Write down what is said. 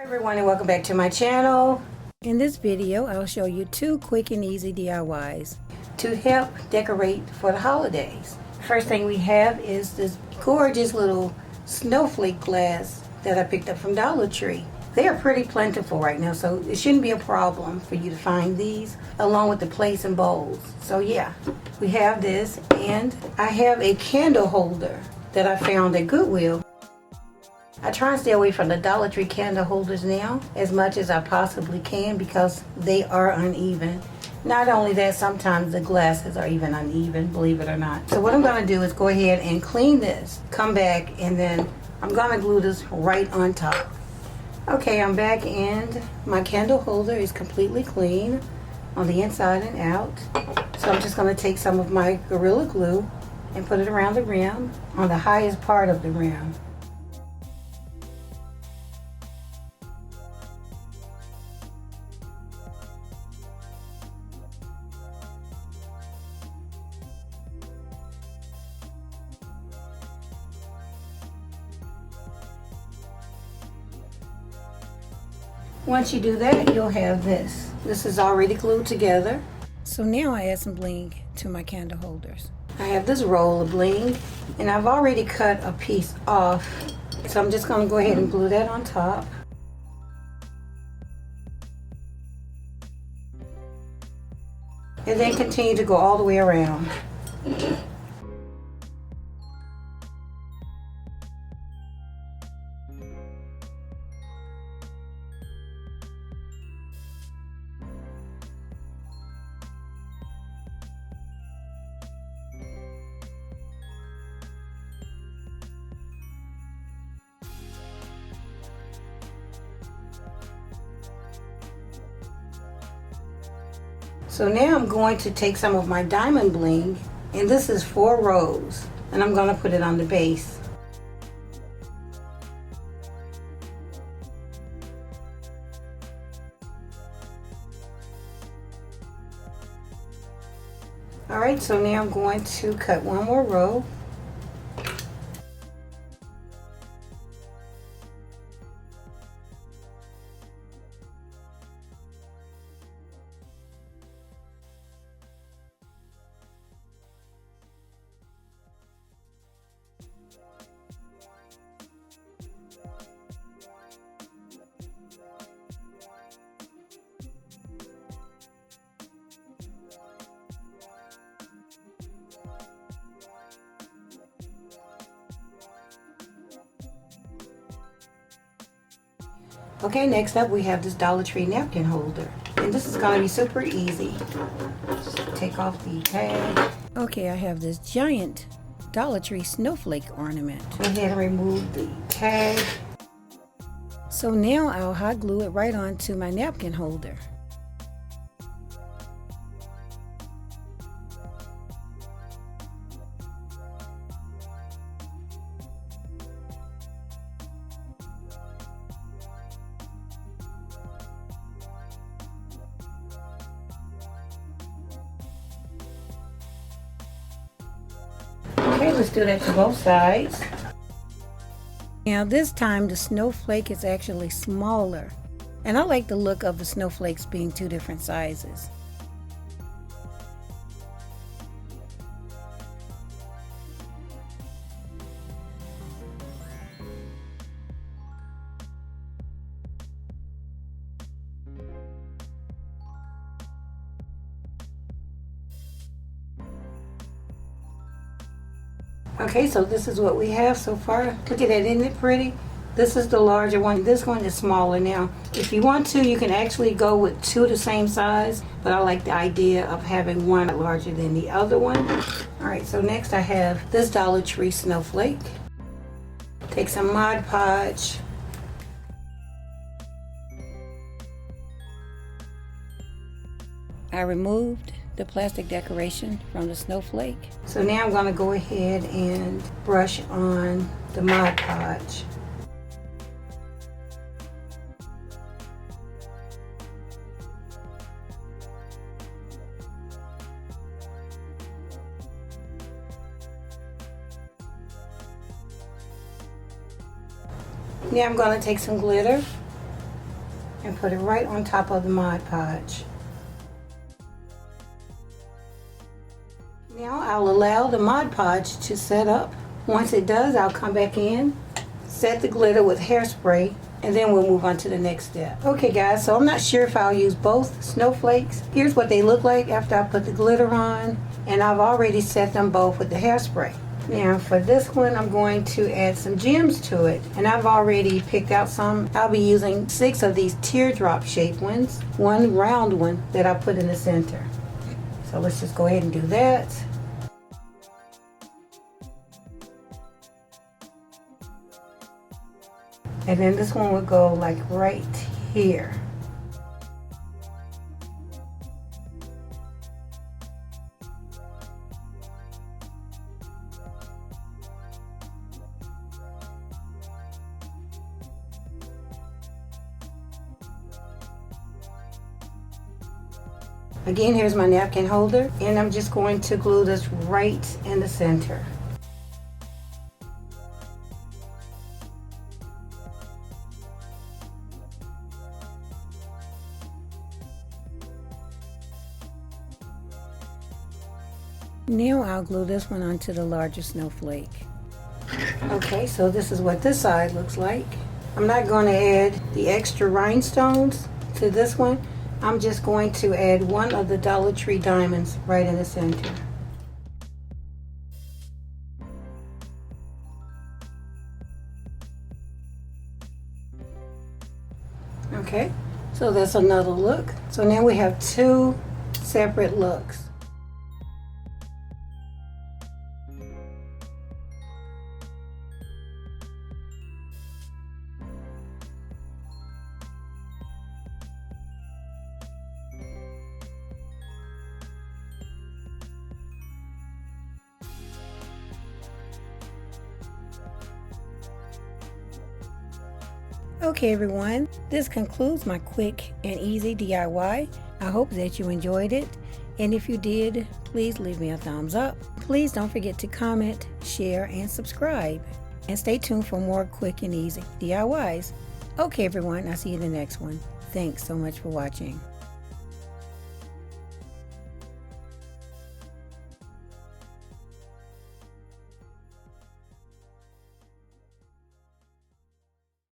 Everyone, and welcome back to my channel. In this video I'll show you 2 quick and easy DIYs to help decorate for the holidays. First thing we have is this gorgeous little snowflake glass that I picked up from Dollar Tree. They are pretty plentiful right now, so it shouldn't be a problem for you to find these, along with the plates and bowls. So yeah, we have this, and I have a candle holder that I found at Goodwill. I try and stay away from the Dollar Tree candle holders now as much as I possibly can because they are uneven. Not only that, sometimes the glasses are even uneven, believe it or not. So what I'm going to do is go ahead and clean this, come back, and then I'm going to glue this right on top. Okay, I'm back and my candle holder is completely clean on the inside and out. So I'm just going to take some of my Gorilla Glue and put it around the rim on the highest part of the rim. Once you do that, you'll have this. This is already glued together. So now I add some bling to my candle holders. I have this roll of bling, and I've already cut a piece off. So I'm just going to go ahead and glue that on top. And then continue to go all the way around. So now I'm going to take some of my diamond bling, and this is 4 rows, and I'm going to put it on the base. Alright, so now I'm going to cut one more row. Okay, next up we have this Dollar Tree napkin holder, and this is going to be super easy. Just take off the tag. Okay, I have this giant Dollar Tree snowflake ornament. Go ahead and remove the tag. So now I'll hot glue it right onto my napkin holder. Okay, let's do that to both sides. Now this time the snowflake is actually smaller, and I like the look of the snowflakes being 2 different sizes. Okay, so this is what we have so far. Look at that, isn't it pretty? This is the larger one. This one is smaller. Now, if you want to, you can actually go with 2 the same size, but I like the idea of having one larger than the other one. All right, so next I have this Dollar Tree snowflake. Take some Mod Podge. I removed the plastic decoration from the snowflake. So now I'm going to go ahead and brush on the Mod Podge. Now I'm going to take some glitter and put it right on top of the Mod Podge. Now I'll allow the Mod Podge to set up. Once it does, I'll come back in, set the glitter with hairspray, and then we'll move on to the next step. Okay guys, so I'm not sure if I'll use both snowflakes. Here's what they look like after I put the glitter on, and I've already set them both with the hairspray. Now for this one, I'm going to add some gems to it, and I've already picked out some. I'll be using 6 of these teardrop shaped ones, one round one that I put in the center. So let's just go ahead and do that. And then this one would go like right here. Again, here's my napkin holder, and I'm just going to glue this right in the center. Now I'll glue this one onto the larger snowflake. Okay, so this is what this side looks like. I'm not going to add the extra rhinestones to this one. I'm just going to add one of the Dollar Tree diamonds right in the center. Okay, so that's another look. So now we have 2 separate looks. Okay everyone, this concludes my quick and easy DIY. I hope that you enjoyed it, and if you did, please leave me a thumbs up. Please don't forget to comment, share, and subscribe. And stay tuned for more quick and easy DIYs. Okay everyone, I'll see you in the next one. Thanks so much for watching.